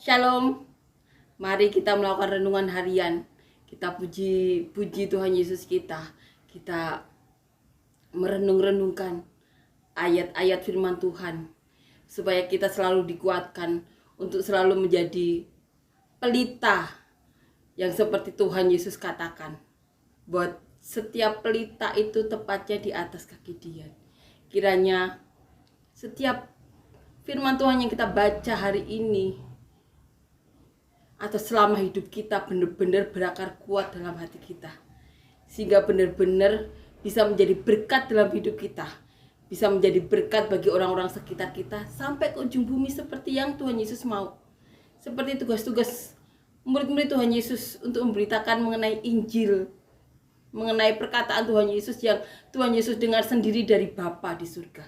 Shalom. Mari kita melakukan renungan harian. Kita puji Tuhan Yesus kita. Kita merenung-renungkan ayat-ayat firman Tuhan supaya kita selalu dikuatkan untuk selalu menjadi pelita yang seperti Tuhan Yesus katakan. Buat setiap pelita itu tepatnya di atas kaki Dia. Kiranya setiap firman Tuhan yang kita baca hari ini atau selama hidup kita benar-benar berakar kuat dalam hati kita, sehingga benar-benar bisa menjadi berkat dalam hidup kita, bisa menjadi berkat bagi orang-orang sekitar kita sampai ke ujung bumi seperti yang Tuhan Yesus mau. Seperti tugas-tugas murid-murid Tuhan Yesus untuk memberitakan mengenai Injil, mengenai perkataan Tuhan Yesus yang Tuhan Yesus dengar sendiri dari Bapa di surga,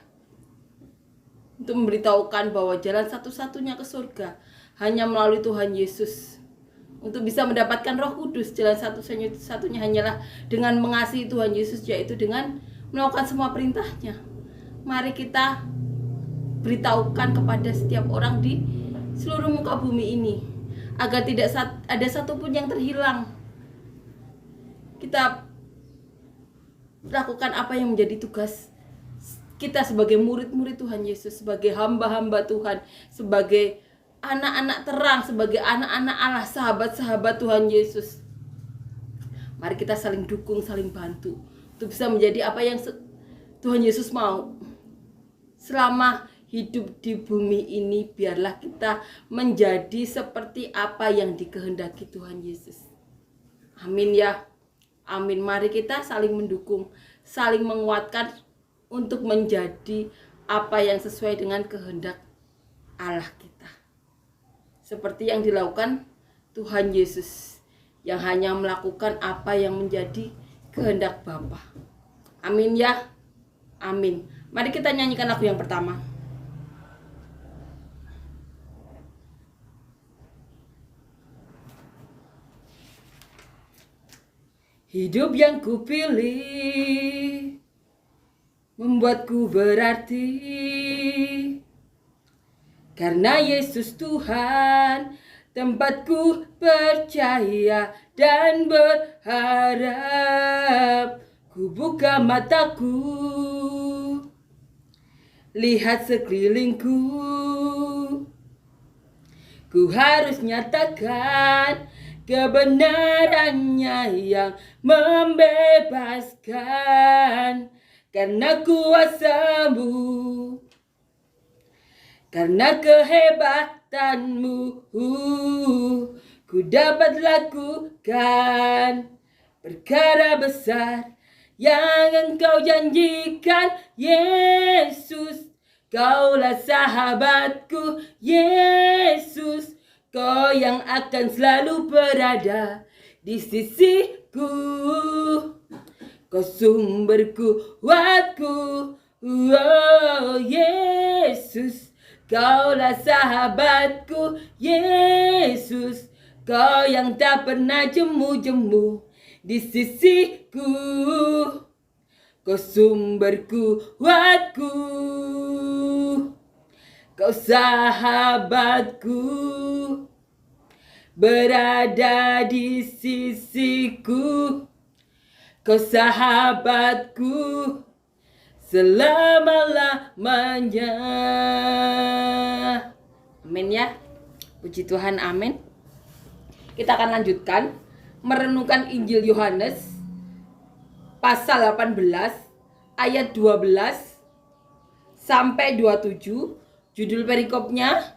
untuk memberitahukan bahwa jalan satu-satunya ke surga hanya melalui Tuhan Yesus. Untuk bisa mendapatkan Roh Kudus, jalan satu-satunya hanyalah dengan mengasihi Tuhan Yesus, yaitu dengan melakukan semua perintahnya. Mari kita beritahukan kepada setiap orang di seluruh muka bumi ini, agar tidak ada satupun yang terhilang. Kita lakukan apa yang menjadi tugas kita sebagai murid-murid Tuhan Yesus, sebagai hamba-hamba Tuhan, sebagai anak-anak terang, sebagai anak-anak Allah, sahabat-sahabat Tuhan Yesus. Mari kita saling dukung, saling bantu untuk bisa menjadi apa yang Tuhan Yesus mau. Selama hidup di bumi ini, biarlah kita menjadi seperti apa yang dikehendaki Tuhan Yesus. Amin ya. Amin. Mari kita saling mendukung, saling menguatkan untuk menjadi apa yang sesuai dengan kehendak Allah kita. Seperti yang dilakukan Tuhan Yesus, yang hanya melakukan apa yang menjadi kehendak Bapa. Amin ya. Amin. Mari kita nyanyikan lagu yang pertama. Hidup yang kupilih membuatku berarti, karena Yesus Tuhan tempatku percaya dan berharap. Ku buka mataku, lihat sekelilingku. Ku harus nyatakan kebenarannya yang membebaskan, karena kuasamu, karena kehebatanmu, ku dapat lakukan perkara besar yang Engkau janjikan. Yesus, Kaulah sahabatku. Yesus, Kau yang akan selalu berada di sisiku. Kau sumber kuatku. Oh Yesus, Kaulah sahabatku. Yesus, Kau yang tak pernah jemu-jemu di sisiku. Kau sumber kuatku. Kau sahabatku, berada di sisiku. Kau sahabatku selama-lamanya. Amin ya. Puji Tuhan, amin. Kita akan lanjutkan merenungkan Injil Yohanes pasal 18 ayat 12 sampai 27. Judul perikopnya,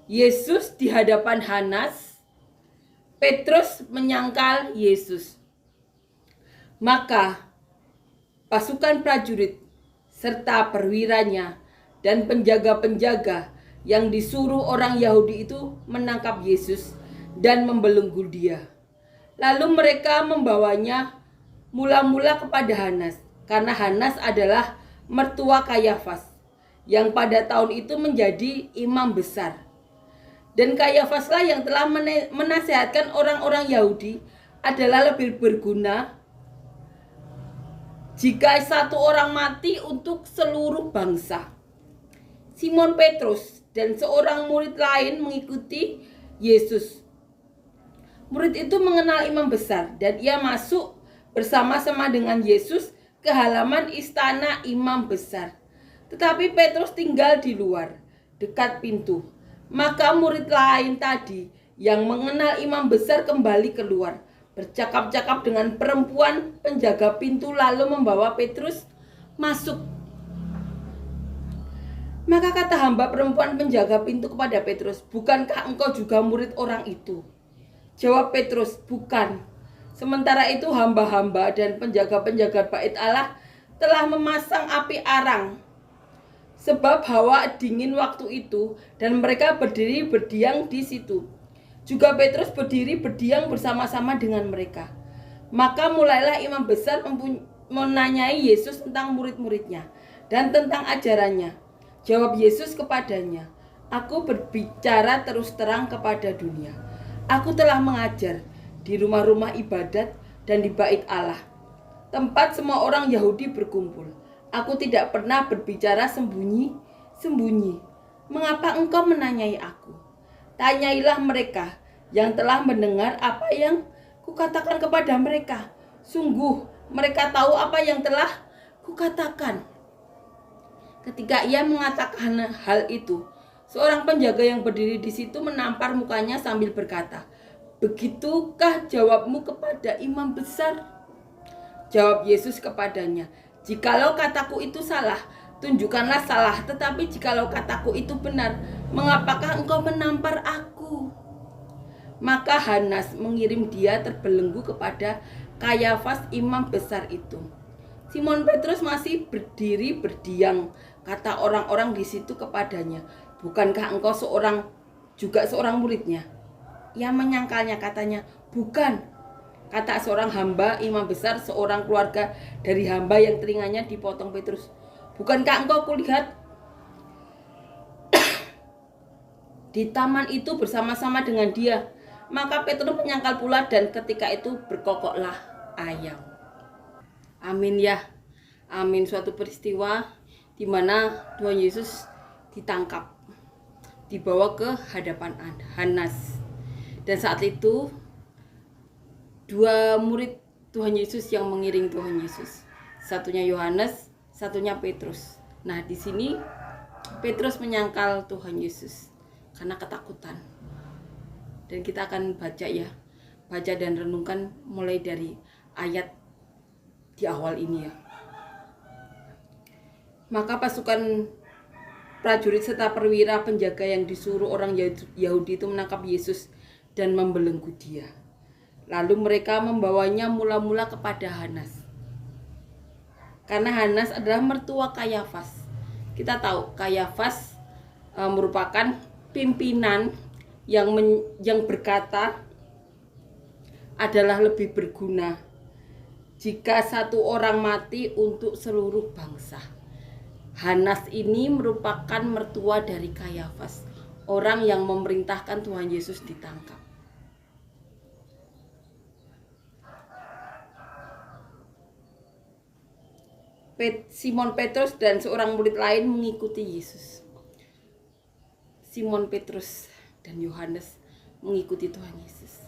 Yesus di hadapan Hanas. Petrus menyangkal Yesus. Maka pasukan prajurit serta perwiranya dan penjaga-penjaga yang disuruh orang Yahudi itu menangkap Yesus dan membelenggu Dia. Lalu mereka membawanya mula-mula kepada Hanas, karena Hanas adalah mertua Kayafas, yang pada tahun itu menjadi imam besar. Dan Kayafaslah yang telah menasihatkan orang-orang Yahudi adalah lebih berguna jika satu orang mati untuk seluruh bangsa. Simon Petrus dan seorang murid lain mengikuti Yesus. Murid itu mengenal imam besar dan ia masuk bersama-sama dengan Yesus ke halaman istana imam besar. Tetapi Petrus tinggal di luar, dekat pintu. Maka murid lain tadi yang mengenal imam besar kembali keluar, bercakap-cakap dengan perempuan penjaga pintu lalu membawa Petrus masuk. Maka kata hamba perempuan penjaga pintu kepada Petrus, "Bukankah engkau juga murid orang itu?" Jawab Petrus, "Bukan." Sementara itu hamba-hamba dan penjaga-penjaga bait Allah telah memasang api arang, sebab hawa dingin waktu itu, dan mereka berdiri berdiam di situ. Juga Petrus berdiri berdiam bersama-sama dengan mereka. Maka mulailah imam besar menanyai Yesus tentang murid-muridnya dan tentang ajarannya. Jawab Yesus kepadanya, "Aku berbicara terus terang kepada dunia. Aku telah mengajar di rumah-rumah ibadat dan di bait Allah, tempat semua orang Yahudi berkumpul. Aku tidak pernah berbicara sembunyi-sembunyi. Mengapa engkau menanyai aku? Tanyailah mereka yang telah mendengar apa yang kukatakan kepada mereka. Sungguh mereka tahu apa yang telah kukatakan." Ketika ia mengatakan hal itu, seorang penjaga yang berdiri di situ menampar mukanya sambil berkata, "Begitukah jawabmu kepada imam besar?" Jawab Yesus kepadanya, "Jikalau kataku itu salah, tunjukkanlah salah. Tetapi jikalau kataku itu benar, mengapakah engkau menampar aku?" Maka Hanas mengirim dia terbelenggu kepada Kayafas imam besar itu. Simon Petrus masih berdiri berdiam. Kata orang-orang di situ kepadanya, "Bukankah engkau juga seorang muridnya?" Ia menyangkalnya, katanya, "Bukan." Kata seorang hamba imam besar, seorang keluarga dari hamba yang telinganya dipotong Petrus, "Bukankah engkau kulihat di taman itu bersama-sama dengan dia?" Maka Petrus menyangkal pula, dan ketika itu berkokoklah ayam. Amin ya. Amin. Suatu peristiwa di mana Tuhan Yesus ditangkap, dibawa ke hadapan Hanas. Dan saat itu dua murid Tuhan Yesus yang mengiring Tuhan Yesus. Satunya Yohanes, satunya Petrus. Nah, di sini Petrus menyangkal Tuhan Yesus karena ketakutan. Dan kita akan baca dan renungkan mulai dari ayat di awal ini ya. Maka pasukan prajurit serta perwira penjaga yang disuruh orang Yahudi itu menangkap Yesus dan membelenggu dia. Lalu mereka membawanya mula-mula kepada Hanas. Karena Hanas adalah mertua Kayafas. Kita tahu Kayafas merupakan pimpinan yang berkata adalah lebih berguna jika satu orang mati untuk seluruh bangsa. Hanas ini merupakan mertua dari Kayafas, orang yang memerintahkan Tuhan Yesus ditangkap. Simon Petrus dan seorang murid lain mengikuti Yesus. Simon Petrus dan Yohanes mengikuti Tuhan Yesus.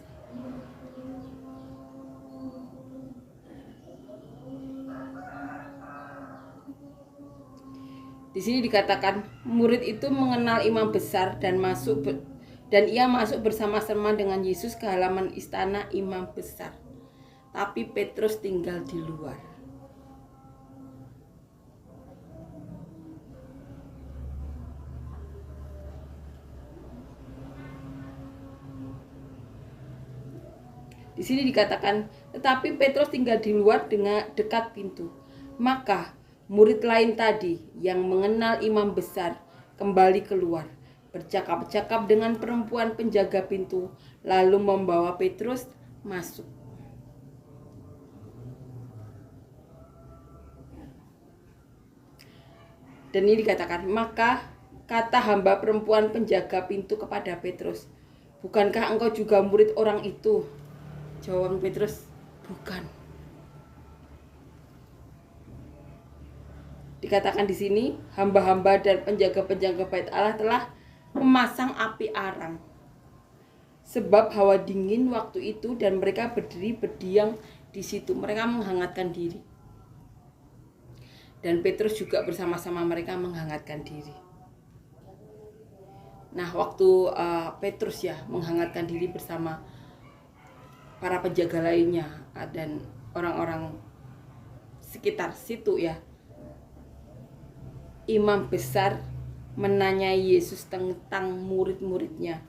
Di sini dikatakan murid itu mengenal imam besar dan ia masuk bersama-sama dengan Yesus ke halaman istana imam besar. Tapi Petrus tinggal di luar. Di sini dikatakan, tetapi Petrus tinggal di luar dengan dekat pintu. Maka murid lain tadi yang mengenal imam besar kembali keluar, bercakap-cakap dengan perempuan penjaga pintu, lalu membawa Petrus masuk. Dan ini dikatakan, maka kata hamba perempuan penjaga pintu kepada Petrus, "Bukankah engkau juga murid orang itu?" Jawab Petrus, "Bukan." Dikatakan di sini, hamba-hamba dan penjaga-penjaga bait Allah telah memasang api arang. Sebab hawa dingin waktu itu dan mereka berdiri berdiam di situ. Mereka menghangatkan diri. Dan Petrus juga bersama-sama mereka menghangatkan diri. Nah, waktu Petrus ya menghangatkan diri bersama para penjaga lainnya dan orang-orang sekitar situ ya, imam besar menanyai Yesus tentang murid-muridnya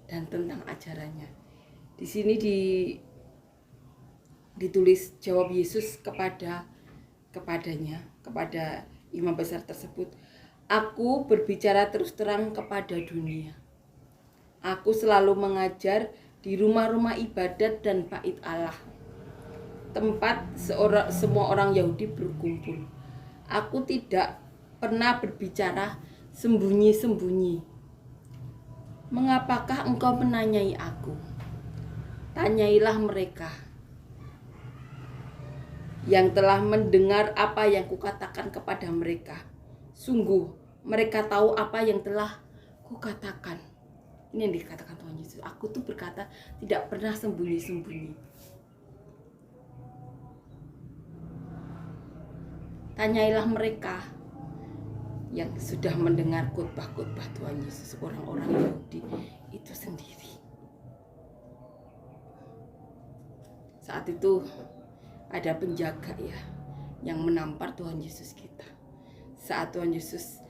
dan tentang ajarannya. Di sini ditulis jawab Yesus kepada imam besar tersebut, "Aku berbicara terus terang kepada dunia. Aku selalu mengajar di rumah-rumah ibadat dan bait Allah, tempat semua orang Yahudi berkumpul. Aku tidak pernah berbicara sembunyi-sembunyi. Mengapakah engkau menanyai aku? Tanyailah mereka yang telah mendengar apa yang kukatakan kepada mereka. Sungguh mereka tahu apa yang telah kukatakan." Ini yang dikatakan Tuhan Yesus. Aku tuh berkata tidak pernah sembunyi-sembunyi. Tanyailah mereka yang sudah mendengar khotbah-khotbah Tuhan Yesus, orang-orang Yahudi itu sendiri. Saat itu ada penjaga ya yang menampar Tuhan Yesus kita. Saat Tuhan Yesus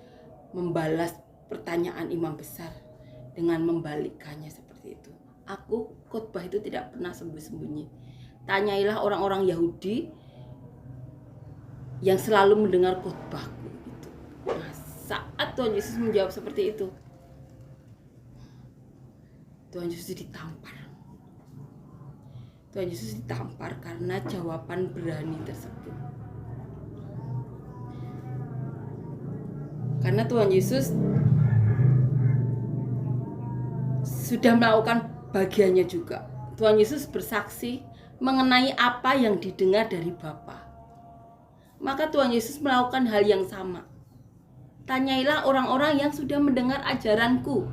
membalas pertanyaan imam besar dengan membalikkannya seperti itu. Aku khotbah itu tidak pernah sembunyi-sembunyi. Tanyailah orang-orang Yahudi yang selalu mendengar khotbahku itu. Nah, saat Tuhan Yesus menjawab seperti itu, Tuhan Yesus ditampar. Tuhan Yesus ditampar karena jawaban berani tersebut. Karena Tuhan Yesus sudah melakukan bagiannya juga. Tuhan Yesus bersaksi mengenai apa yang didengar dari Bapa. Maka Tuhan Yesus melakukan hal yang sama. Tanyailah orang-orang yang sudah mendengar ajaranku.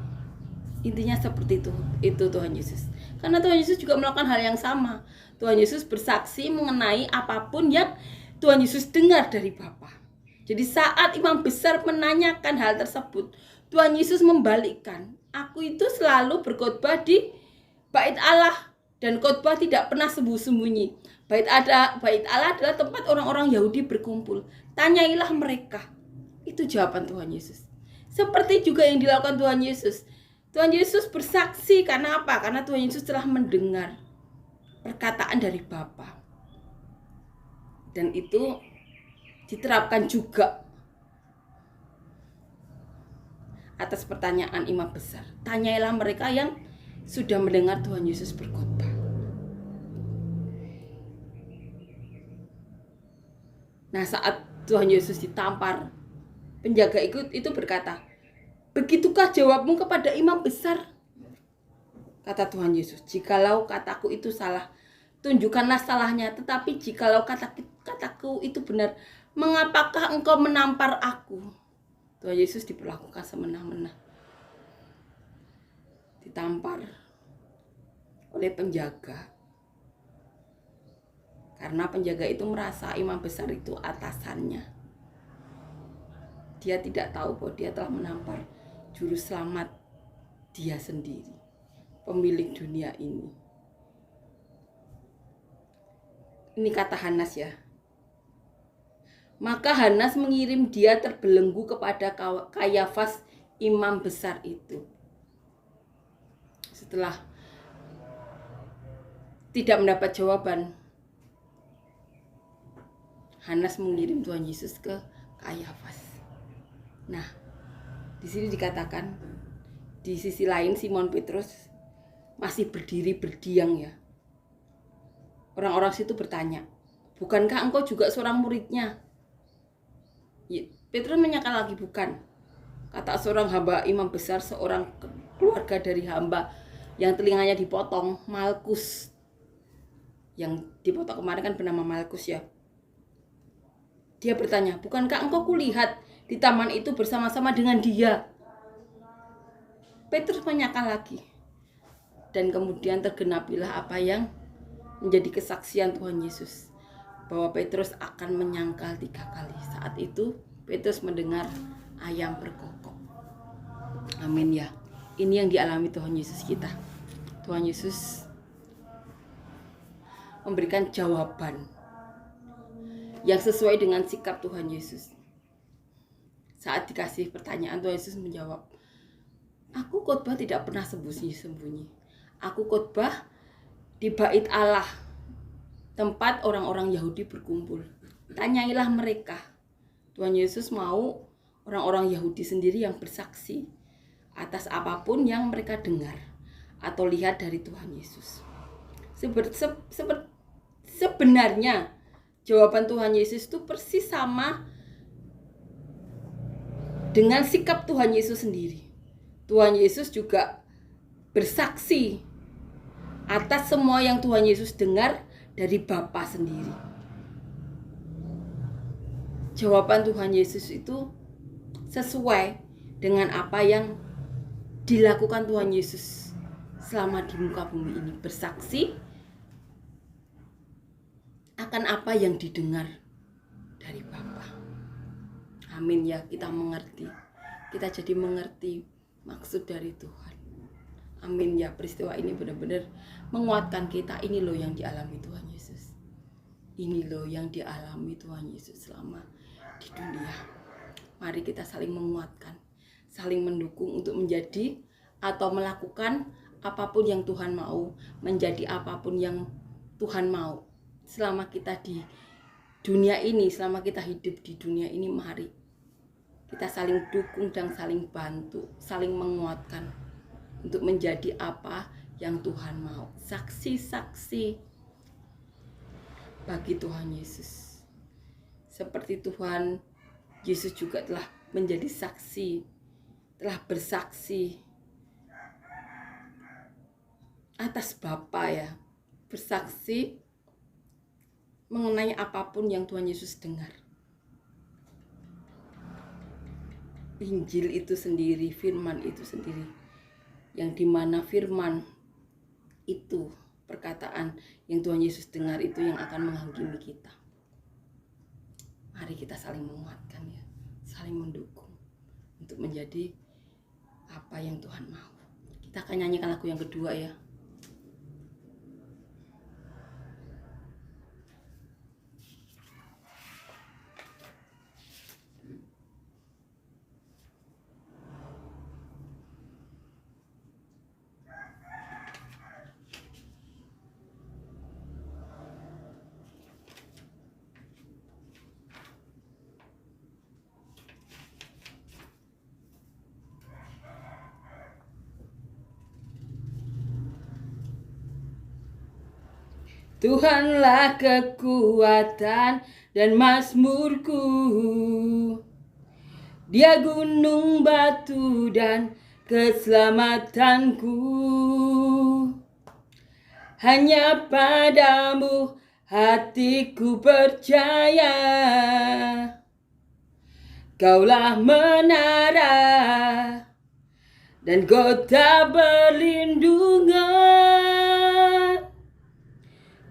Intinya seperti itu Tuhan Yesus. Karena Tuhan Yesus juga melakukan hal yang sama. Tuhan Yesus bersaksi mengenai apapun yang Tuhan Yesus dengar dari Bapa. Jadi saat imam besar menanyakan hal tersebut, Tuhan Yesus membalikkan. Aku itu selalu berkhotbah di bait Allah dan khotbah tidak pernah sembunyi-sembunyi. Bait Allah adalah tempat orang-orang Yahudi berkumpul. Tanyailah mereka. Itu jawaban Tuhan Yesus. Seperti juga yang dilakukan Tuhan Yesus. Tuhan Yesus bersaksi karena apa? Karena Tuhan Yesus telah mendengar perkataan dari Bapa. Dan itu diterapkan juga atas pertanyaan imam besar. Tanyailah mereka yang sudah mendengar Tuhan Yesus berkhotbah. Nah, saat Tuhan Yesus ditampar, penjaga itu berkata, "Begitukah jawabmu kepada imam besar?" Kata Tuhan Yesus, "Jikalau kataku itu salah, tunjukkanlah salahnya. Tetapi jikalau kataku itu benar, mengapakah engkau menampar aku?" Tuhan Yesus diperlakukan semena-mena. Ditampar oleh penjaga. Karena penjaga itu merasa imam besar itu atasannya. Dia tidak tahu bahwa dia telah menampar juru selamat dia sendiri, pemilik dunia ini. Ini kata Hanas ya. Maka Hanas mengirim dia terbelenggu kepada Kayafas, imam besar itu. Setelah tidak mendapat jawaban, Hanas mengirim Tuhan Yesus ke Kayafas. Nah, di sini dikatakan di sisi lain Simon Petrus masih berdiri berdiam ya. Orang-orang situ bertanya, "Bukankah engkau juga seorang muridnya?" Petrus menyangkal lagi, "Bukan." Kata seorang hamba imam besar, seorang keluarga dari hamba yang telinganya dipotong, Malkus. Yang dipotong kemarin kan bernama Malkus ya. Dia bertanya, "Bukankah engkau kulihat di taman itu bersama-sama dengan dia?" Petrus menyangkal lagi. Dan kemudian tergenapilah apa yang menjadi kesaksian Tuhan Yesus, bahwa Petrus akan menyangkal 3 kali. Saat itu Petrus mendengar ayam berkokok. Amin ya. Ini yang dialami Tuhan Yesus kita. Tuhan Yesus memberikan jawaban yang sesuai dengan sikap Tuhan Yesus. Saat dikasih pertanyaan, Tuhan Yesus menjawab, aku khotbah tidak pernah sembunyi-sembunyi. Aku khotbah di bait Allah, tempat orang-orang Yahudi berkumpul. Tanyailah mereka. Tuhan Yesus mau orang-orang Yahudi sendiri yang bersaksi atas apapun yang mereka dengar atau lihat dari Tuhan Yesus. Sebenarnya jawaban Tuhan Yesus itu persis sama dengan sikap Tuhan Yesus sendiri. Tuhan Yesus juga bersaksi atas semua yang Tuhan Yesus dengar dari Bapa sendiri. Jawaban Tuhan Yesus itu sesuai dengan apa yang dilakukan Tuhan Yesus selama di muka bumi ini, bersaksi akan apa yang didengar dari Bapa. Amin ya, kita mengerti. Kita jadi mengerti maksud dari Tuhan. Amin ya, peristiwa ini benar-benar menguatkan kita. Ini loh yang dialami Tuhan Yesus. Ini loh yang dialami Tuhan Yesus selama di dunia. Mari kita saling menguatkan, saling mendukung untuk menjadi atau melakukan apapun yang Tuhan mau, menjadi apapun yang Tuhan mau. Selama kita di dunia ini, selama kita hidup di dunia ini, mari kita saling dukung dan saling bantu, saling menguatkan untuk menjadi apa yang Tuhan mau. Saksi-saksi bagi Tuhan Yesus. Seperti Tuhan Yesus juga telah menjadi saksi, telah bersaksi atas Bapa ya. Bersaksi mengenai apapun yang Tuhan Yesus dengar. Injil itu sendiri, firman itu sendiri, yang dimana firman itu, perkataan yang Tuhan Yesus dengar itu yang akan menghakimi kita. Mari kita saling menguatkan ya, saling mendukung untuk menjadi apa yang Tuhan mau. Kita akan nyanyikan lagu yang kedua ya. Tuhanlah kekuatan dan mazmurku, Dia gunung batu dan keselamatanku. Hanya padamu hatiku percaya, Kaulah menara dan kota perlindungan.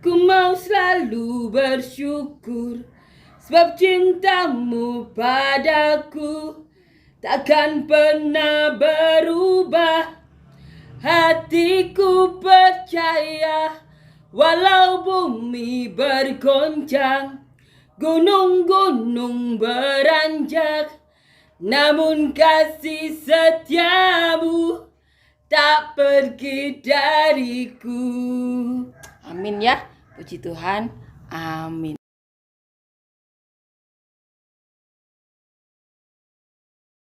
Ku mau selalu bersyukur, sebab cintamu padaku takkan pernah berubah. Hatiku percaya, walau bumi bergoncang, gunung-gunung beranjak, namun kasih setiamu tak pergi dariku. Amin ya, puji Tuhan, amin.